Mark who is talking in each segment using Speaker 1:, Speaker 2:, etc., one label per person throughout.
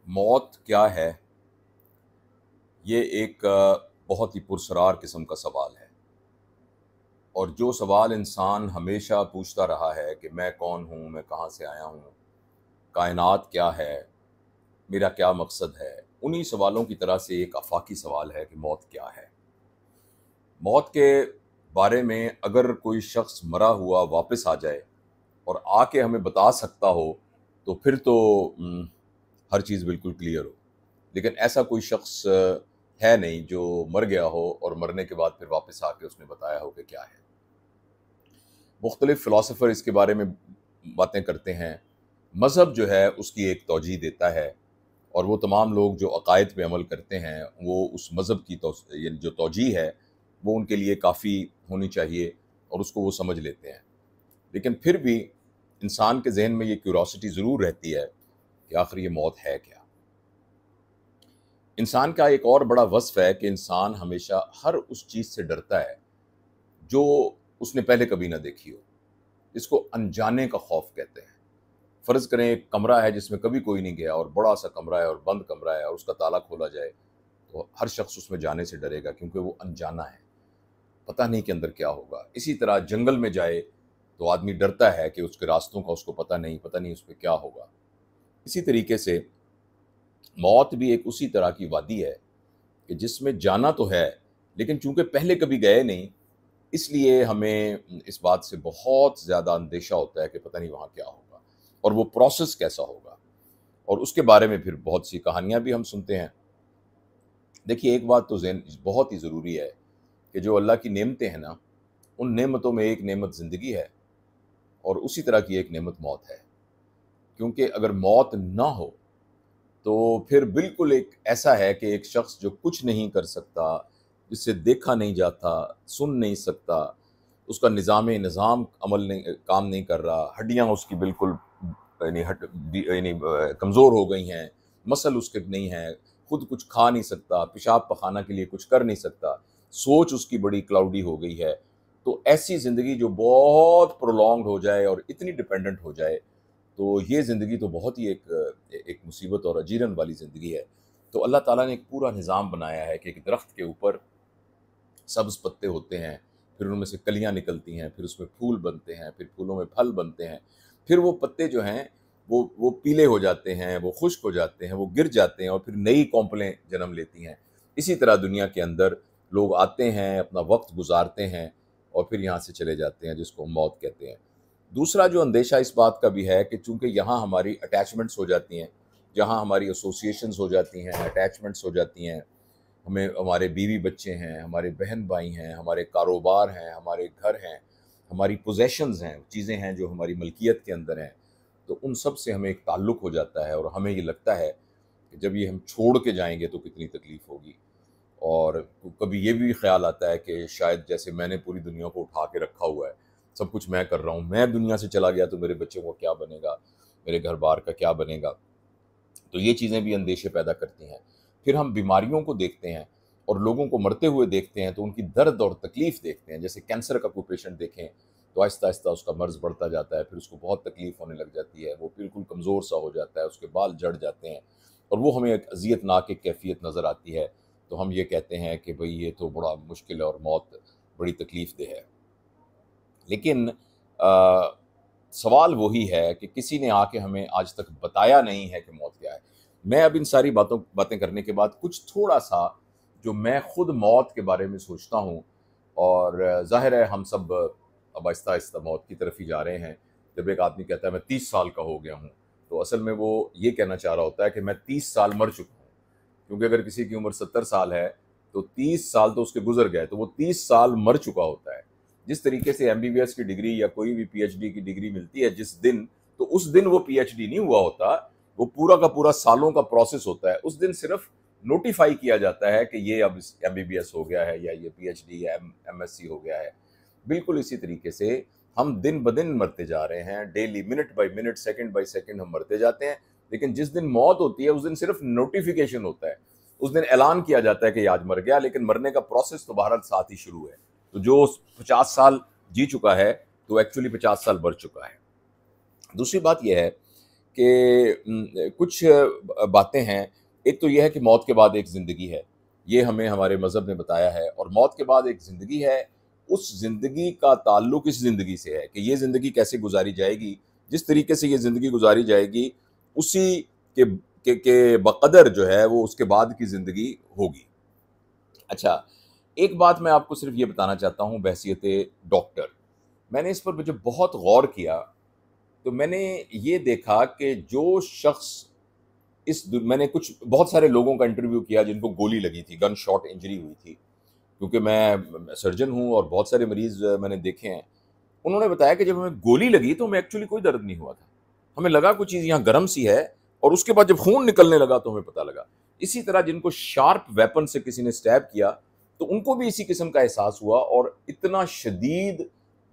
Speaker 1: موت کیا ہے؟ یہ ایک بہت ہی پرسرار قسم کا سوال ہے، اور جو سوال انسان ہمیشہ پوچھتا رہا ہے کہ میں کون ہوں، میں کہاں سے آیا ہوں، کائنات کیا ہے، میرا کیا مقصد ہے، انہی سوالوں کی طرح سے ایک آفاقی سوال ہے کہ موت کیا ہے۔ موت کے بارے میں اگر کوئی شخص مرا ہوا واپس آ جائے اور آ کے ہمیں بتا سکتا ہو تو پھر تو ہر چیز بالکل کلیئر ہو، لیکن ایسا کوئی شخص ہے نہیں جو مر گیا ہو اور مرنے کے بعد پھر واپس آ کے اس نے بتایا ہو کہ کیا ہے۔ مختلف فلاسفر اس کے بارے میں باتیں کرتے ہیں۔ مذہب جو ہے اس کی ایک توجیہ دیتا ہے، اور وہ تمام لوگ جو عقائد پہ عمل کرتے ہیں وہ اس مذہب کی یعنی جو توجیہ ہے وہ ان کے لیے کافی ہونی چاہیے اور اس کو وہ سمجھ لیتے ہیں۔ لیکن پھر بھی انسان کے ذہن میں یہ کیوریوسٹی ضرور رہتی ہے کہ آخر یہ موت ہے کیا۔ انسان کا ایک اور بڑا وصف ہے کہ انسان ہمیشہ ہر اس چیز سے ڈرتا ہے جو اس نے پہلے کبھی نہ دیکھی ہو، اس کو انجانے کا خوف کہتے ہیں۔ فرض کریں ایک کمرہ ہے جس میں کبھی کوئی نہیں گیا، اور بڑا سا کمرہ ہے اور بند کمرہ ہے، اور اس کا تالا کھولا جائے تو ہر شخص اس میں جانے سے ڈرے گا، کیونکہ وہ انجانا ہے، پتہ نہیں کہ اندر کیا ہوگا۔ اسی طرح جنگل میں جائے تو آدمی ڈرتا ہے کہ اس کے راستوں کا اس کو پتہ نہیں اس پہ کیا ہوگا۔ اسی طریقے سے موت بھی ایک اسی طرح کی وادی ہے کہ جس میں جانا تو ہے، لیکن چونکہ پہلے کبھی گئے نہیں، اس لیے ہمیں اس بات سے بہت زیادہ اندیشہ ہوتا ہے کہ پتہ نہیں وہاں کیا ہوگا اور وہ پروسیس کیسا ہوگا، اور اس کے بارے میں پھر بہت سی کہانیاں بھی ہم سنتے ہیں۔ دیکھیے، ایک بات تو ذہن بہت ہی ضروری ہے کہ جو اللہ کی نعمتیں ہیں نا، ان نعمتوں میں ایک نعمت زندگی ہے، اور اسی طرح کی ایک نعمت موت ہے۔ کیونکہ اگر موت نہ ہو تو پھر بالکل ایک ایسا ہے کہ ایک شخص جو کچھ نہیں کر سکتا، جس سے دیکھا نہیں جاتا، سن نہیں سکتا، اس کا نظام عمل نہیں، کام نہیں کر رہا، ہڈیاں اس کی بالکل یعنی کمزور ہو گئی ہیں، مسل اس کے نہیں ہیں، خود کچھ کھا نہیں سکتا، پیشاب پخانہ کے لیے کچھ کر نہیں سکتا، سوچ اس کی بڑی کلاؤڈی ہو گئی ہے۔ تو ایسی زندگی جو بہت پرولونگڈ ہو جائے اور اتنی ڈیپینڈنٹ ہو جائے، تو یہ زندگی تو بہت ہی ایک مصیبت اور اجیرن والی زندگی ہے۔ تو اللہ تعالیٰ نے ایک پورا نظام بنایا ہے کہ ایک درخت کے اوپر سبز پتے ہوتے ہیں، پھر ان میں سے کلیاں نکلتی ہیں، پھر اس میں پھول بنتے ہیں، پھر پھولوں میں پھل بنتے ہیں، پھر وہ پتے جو ہیں وہ پیلے ہو جاتے ہیں، وہ خشک ہو جاتے ہیں، وہ گر جاتے ہیں، اور پھر نئی کونپلیں جنم لیتی ہیں۔ اسی طرح دنیا کے اندر لوگ آتے ہیں، اپنا وقت گزارتے ہیں، اور پھر یہاں سے چلے جاتے ہیں، جس کو موت کہتے ہیں۔ دوسرا جو اندیشہ اس بات کا بھی ہے کہ چونکہ یہاں ہماری اٹیچمنٹس ہو جاتی ہیں، جہاں ہماری ایسوسیشنز ہو جاتی ہیں، اٹیچمنٹس ہو جاتی ہیں، ہمارے بیوی بچے ہیں، ہمارے بہن بھائی ہیں، ہمارے کاروبار ہیں، ہمارے گھر ہیں، ہماری پوزیشنز ہیں، چیزیں ہیں جو ہماری ملکیت کے اندر ہیں، تو ان سب سے ہمیں ایک تعلق ہو جاتا ہے، اور ہمیں یہ لگتا ہے کہ جب یہ ہم چھوڑ کے جائیں گے تو کتنی تکلیف ہوگی۔ اور کبھی یہ بھی خیال آتا ہے کہ شاید جیسے میں نے پوری دنیا کو اٹھا کے رکھا ہوا ہے، سب کچھ میں کر رہا ہوں، میں دنیا سے چلا گیا تو میرے بچوں کو کیا بنے گا، میرے گھر بار کا کیا بنے گا۔ تو یہ چیزیں بھی اندیشے پیدا کرتی ہیں۔ پھر ہم بیماریوں کو دیکھتے ہیں اور لوگوں کو مرتے ہوئے دیکھتے ہیں، تو ان کی درد اور تکلیف دیکھتے ہیں۔ جیسے کینسر کا کوئی پیشنٹ دیکھیں تو آہستہ آہستہ اس کا مرض بڑھتا جاتا ہے، پھر اس کو بہت تکلیف ہونے لگ جاتی ہے، وہ بالکل کمزور سا ہو جاتا ہے، اس کے بال جڑ جاتے ہیں، اور وہ ہمیں ایک اذیت ناک ایک کیفیت نظر آتی ہے۔ تو ہم یہ کہتے ہیں کہ بھئی یہ تو بڑا مشکل ہے اور موت بڑی تکلیف دہ ہے۔ لیکن سوال وہی ہے کہ کسی نے آ کے ہمیں آج تک بتایا نہیں ہے کہ موت کیا ہے۔ میں اب ان ساری باتیں کرنے کے بعد کچھ تھوڑا سا جو میں خود موت کے بارے میں سوچتا ہوں، اور ظاہر ہے ہم سب اب آہستہ آہستہ موت کی طرف ہی جا رہے ہیں۔ جب ایک آدمی کہتا ہے میں 30 سال کا ہو گیا ہوں، تو اصل میں وہ یہ کہنا چاہ رہا ہوتا ہے کہ میں 30 سال مر چکا ہوں، کیونکہ اگر کسی کی عمر 70 سال ہے تو 30 سال تو اس کے گزر گئے، تو وہ 30 سال مر چکا ہوتا ہے۔ جس طریقے سے MBBS کی ڈگری یا کوئی بھی PhD کی ڈگری ملتی ہے جس دن، تو اس دن وہ PhD نہیں ہوا ہوتا، وہ پورا کا پورا سالوں کا پروسیس ہوتا ہے۔ اس دن صرف نوٹیفائی کیا جاتا ہے کہ یہ اب MBBS ہو گیا ہے، یا یہ PhD یا MSc ہو گیا ہے۔ بالکل اسی طریقے سے ہم دن بدن مرتے جا رہے ہیں، daily minute by minute, second by second ہم مرتے جاتے ہیں، لیکن جس دن موت ہوتی ہے اس دن صرف نوٹیفیکیشن ہوتا ہے، اس دن اعلان کیا جاتا ہے کہ یہ آج مر گیا، لیکن مرنے کا پروسیس تو بہرحال ساتھ ہی شروع ہے۔ تو جو 50 سال جی چکا ہے تو ایکچولی 50 سال مر چکا ہے۔ دوسری بات یہ ہے کہ کچھ باتیں ہیں. ایک تو یہ ہے کہ موت کے بعد ایک زندگی ہے، یہ ہمیں ہمارے مذہب نے بتایا ہے، اور موت کے بعد ایک زندگی ہے. اس زندگی کا تعلق اس زندگی سے ہے کہ یہ زندگی کیسے گزاری جائے گی. جس طریقے سے یہ زندگی گزاری جائے گی اسی کے بقدر جو ہے وہ اس کے بعد کی زندگی ہوگی. اچھا، ایک بات میں آپ کو صرف یہ بتانا چاہتا ہوں بحیثیت ڈاکٹر. میں نے اس پر جب بہت غور کیا تو میں نے یہ دیکھا کہ جو شخص میں نے بہت سارے لوگوں کا انٹرویو کیا جن کو گولی لگی تھی، گن شاٹ انجری ہوئی تھی، کیونکہ میں سرجن ہوں اور بہت سارے مریض میں نے دیکھے ہیں. انہوں نے بتایا کہ جب ہمیں گولی لگی تو ہمیں ایکچولی کوئی درد نہیں ہوا تھا، ہمیں لگا کوئی چیز یہاں گرم سی ہے، اور اس کے بعد جب خون نکلنے لگا تو ہمیں پتہ لگا. اسی طرح جن کو شارپ ویپن سے کسی نے سٹیب کیا تو ان کو بھی اسی قسم کا احساس ہوا، اور اتنا شدید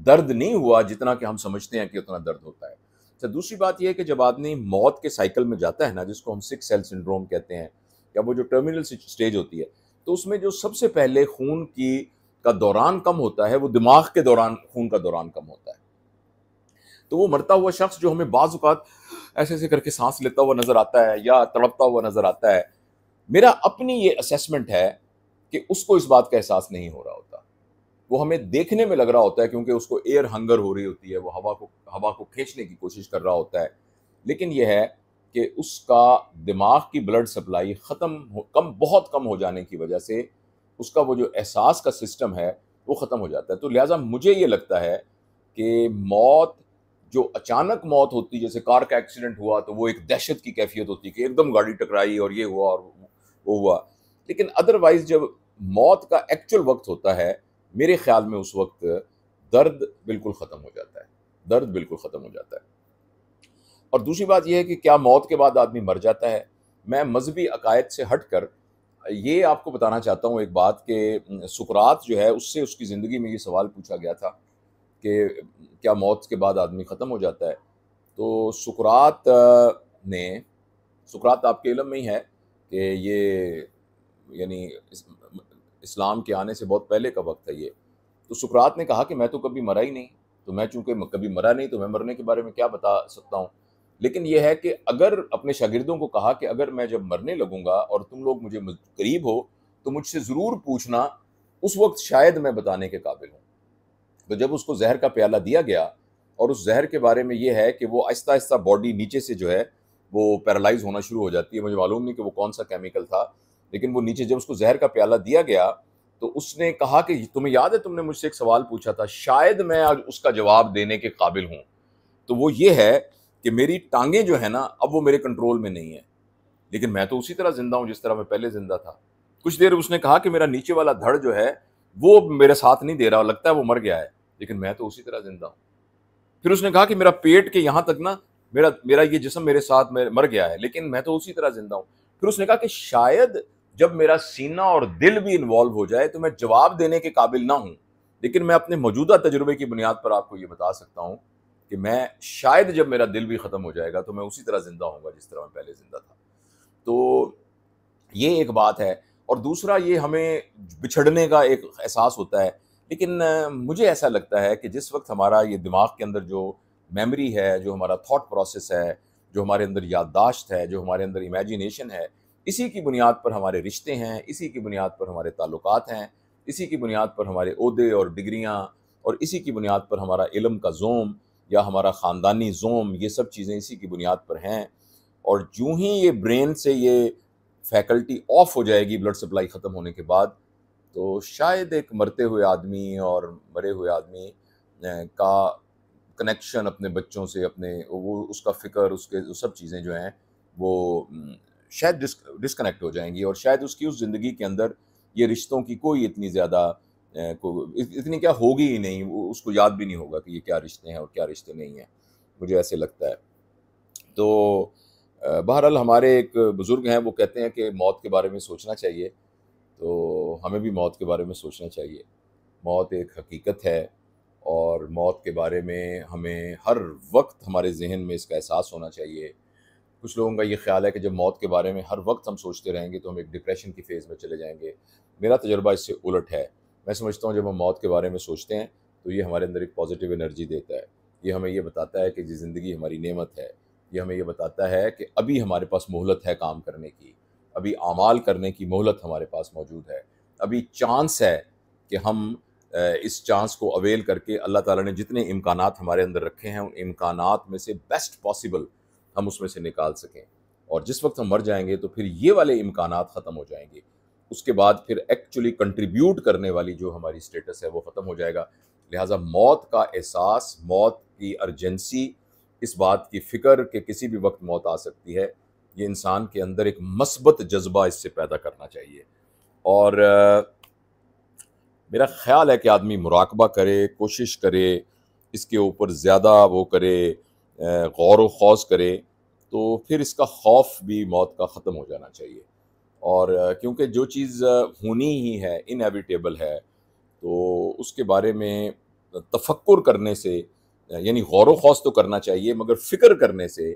Speaker 1: درد نہیں ہوا جتنا کہ ہم سمجھتے ہیں کہ اتنا درد ہوتا ہے. اچھا، دوسری بات یہ ہے کہ جب آدمی موت کے سائیکل میں جاتا ہے نا، جس کو ہم 6 سیل سنڈروم کہتے ہیں، یا وہ جو ٹرمینل سٹیج ہوتی ہے، تو اس میں جو سب سے پہلے خون کا دوران کم ہوتا ہے وہ دماغ کے دوران خون کا دوران کم ہوتا ہے. تو وہ مرتا ہوا شخص جو ہمیں بعض اوقات ایسے ایسے کر کے سانس لیتا ہوا نظر آتا ہے یا تڑپتا ہوا نظر آتا ہے، میرا اپنی یہ اسیسمنٹ ہے کہ اس کو اس بات کا احساس نہیں ہو رہا ہوتا. وہ ہمیں دیکھنے میں لگ رہا ہوتا ہے کیونکہ اس کو ایئر ہنگر ہو رہی ہوتی ہے، وہ ہوا کو کھینچنے کی کوشش کر رہا ہوتا ہے، لیکن یہ ہے کہ اس کا دماغ کی بلڈ سپلائی بہت کم ہو جانے کی وجہ سے اس کا وہ جو احساس کا سسٹم ہے وہ ختم ہو جاتا ہے. تو لہٰذا مجھے یہ لگتا ہے کہ موت جو اچانک موت ہوتی، جیسے کار کا ایکسیڈنٹ ہوا تو وہ ایک دہشت کی کیفیت ہوتی کہ ایک دم گاڑی ٹکرائی اور یہ ہوا اور وہ ہوا، لیکن ادروائز جب موت کا ایکچوئل وقت ہوتا ہے میرے خیال میں اس وقت درد بالکل ختم ہو جاتا ہے، درد بالکل ختم ہو جاتا ہے. اور دوسری بات یہ ہے کہ کیا موت کے بعد آدمی مر جاتا ہے؟ میں مذہبی عقائد سے ہٹ کر یہ آپ کو بتانا چاہتا ہوں ایک بات کہ سقراط جو ہے اس سے اس کی زندگی میں یہ سوال پوچھا گیا تھا کہ کیا موت کے بعد آدمی ختم ہو جاتا ہے؟ تو سقراط آپ کے علم میں ہی ہے کہ یہ یعنی اسلام کے آنے سے بہت پہلے کا وقت ہے یہ. تو سقراط نے کہا کہ میں تو کبھی مرا ہی نہیں، تو میں چونکہ کبھی مرا نہیں تو میں مرنے کے بارے میں کیا بتا سکتا ہوں. لیکن یہ ہے کہ اگر اپنے شاگردوں کو کہا کہ اگر میں جب مرنے لگوں گا اور تم لوگ مجھے قریب ہو تو مجھ سے ضرور پوچھنا، اس وقت شاید میں بتانے کے قابل ہوں. تو جب اس کو زہر کا پیالہ دیا گیا، اور اس زہر کے بارے میں یہ ہے کہ وہ آہستہ آہستہ باڈی نیچے سے جو ہے وہ پیرالائز ہونا شروع ہو جاتی ہے. مجھے معلوم نہیں کہ وہ کون سا کیمیکل تھا، لیکن وہ نیچے جب اس کو زہر کا پیالہ دیا گیا تو اس نے کہا کہ تمہیں یاد ہے تم نے مجھ سے ایک سوال پوچھا تھا، شاید میں آج اس کا جواب دینے کے قابل ہوں. تو وہ یہ ہے کہ میری ٹانگیں جو ہے نا اب وہ میرے کنٹرول میں نہیں ہیں، لیکن میں تو اسی طرح زندہ ہوں جس طرح میں پہلے زندہ تھا. کچھ دیر اس نے کہا کہ میرا نیچے والا دھڑ جو ہے وہ میرے ساتھ نہیں دے رہا، لگتا ہے وہ مر گیا ہے، لیکن میں تو اسی طرح زندہ ہوں. پھر اس نے کہا کہ میرا پیٹ کے یہاں تک نا میرا یہ جسم میرے ساتھ مر گیا ہے، لیکن میں تو اسی طرح زندہ ہوں. پھر اس نے کہا کہ شاید جب میرا سینہ اور دل بھی انوالو ہو جائے تو میں جواب دینے کے قابل نہ ہوں، لیکن میں اپنے موجودہ تجربے کی بنیاد پر آپ کو یہ بتا سکتا ہوں کہ میں شاید جب میرا دل بھی ختم ہو جائے گا تو میں اسی طرح زندہ ہوں گا جس طرح میں پہلے زندہ تھا. تو یہ ایک بات ہے. اور دوسرا یہ ہمیں بچھڑنے کا ایک احساس ہوتا ہے، لیکن مجھے ایسا لگتا ہے کہ جس وقت ہمارا یہ دماغ کے اندر جو میموری ہے، جو ہمارا تھاٹ پروسیس ہے، جو ہمارے اندر یادداشت ہے، جو ہمارے اندر امیجینیشن ہے، اسی کی بنیاد پر ہمارے رشتے ہیں، اسی کی بنیاد پر ہمارے تعلقات ہیں، اسی کی بنیاد پر ہمارے عہدے اور ڈگریاں، اور اسی کی بنیاد پر ہمارا علم کا زوم یا ہمارا خاندانی زوم، یہ سب چیزیں اسی کی بنیاد پر ہیں. اور جو ہی یہ برین سے یہ فیکلٹی آف ہو جائے گی بلڈ سپلائی ختم ہونے کے بعد، تو شاید ایک مرتے ہوئے آدمی اور مرے ہوئے آدمی کا کنیکشن اپنے بچوں سے، وہ اس کا فکر، اس کے سب چیزیں جو ہیں وہ شاید ڈسکنیکٹ ہو جائیں گی، اور شاید اس زندگی کے اندر یہ رشتوں کی کوئی اتنی زیادہ اتنی کیا ہوگی ہی نہیں، اس کو یاد بھی نہیں ہوگا کہ یہ کیا رشتے ہیں اور کیا رشتے نہیں ہیں. مجھے ایسے لگتا ہے. تو بہرحال ہمارے ایک بزرگ ہیں، وہ کہتے ہیں کہ موت کے بارے میں سوچنا چاہیے، تو ہمیں بھی موت کے بارے میں سوچنا چاہیے. موت ایک حقیقت ہے، اور موت کے بارے میں ہمیں ہر وقت ہمارے ذہن میں اس کا احساس ہونا چاہیے. کچھ لوگوں کا یہ خیال ہے کہ جب موت کے بارے میں ہر وقت ہم سوچتے رہیں گے تو ہم ایک ڈپریشن کی فیز میں چلے جائیں گے. میرا تجربہ اس سے الٹ ہے. میں سمجھتا ہوں جب ہم موت کے بارے میں سوچتے ہیں تو یہ ہمارے اندر ایک پازیٹیو انرجی دیتا ہے. یہ ہمیں یہ بتاتا ہے کہ یہ زندگی ہماری نعمت ہے، یہ ہمیں یہ بتاتا ہے کہ ابھی ہمارے پاس مہلت ہے کام کرنے کی، ابھی اعمال کرنے کی مہلت ہمارے پاس موجود ہے، ابھی چانس ہے کہ ہم اس چانس کو اویل کر کے اللہ تعالیٰ نے جتنے امکانات ہمارے اندر رکھے ہیں ان امکانات میں سے بیسٹ پاسبل ہم اس میں سے نکال سکیں. اور جس وقت ہم مر جائیں گے تو پھر یہ والے امکانات ختم ہو جائیں گے، اس کے بعد پھر ایکچولی کنٹریبیوٹ کرنے والی جو ہماری سٹیٹس ہے وہ ختم ہو جائے گا. لہٰذا موت کا احساس، موت کی ارجنسی، اس بات کی فکر کہ کسی بھی وقت موت آ سکتی ہے، یہ انسان کے اندر ایک مثبت جذبہ اس سے پیدا کرنا چاہیے. اور میرا خیال ہے کہ آدمی مراقبہ کرے، کوشش کرے، اس کے اوپر زیادہ وہ کرے، غور و خوض کرے، تو پھر اس کا خوف بھی موت کا ختم ہو جانا چاہیے. اور کیونکہ جو چیز ہونی ہی ہے، انیویٹیبل ہے، تو اس کے بارے میں تفکر کرنے سے، یعنی غور و خوض تو کرنا چاہیے مگر فکر کرنے سے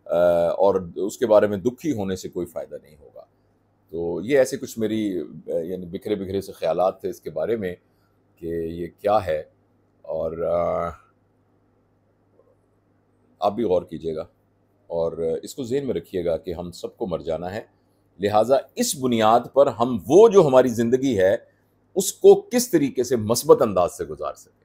Speaker 1: اور اس کے بارے میں دکھی ہونے سے کوئی فائدہ نہیں ہوگا. تو یہ ایسے کچھ میری یعنی بکھرے بکھرے سے خیالات تھے اس کے بارے میں کہ یہ کیا ہے. اور آپ بھی غور کیجیے گا اور اس کو ذہن میں رکھیے گا کہ ہم سب کو مر جانا ہے، لہٰذا اس بنیاد پر ہم وہ جو ہماری زندگی ہے اس کو کس طریقے سے مثبت انداز سے گزار سکیں.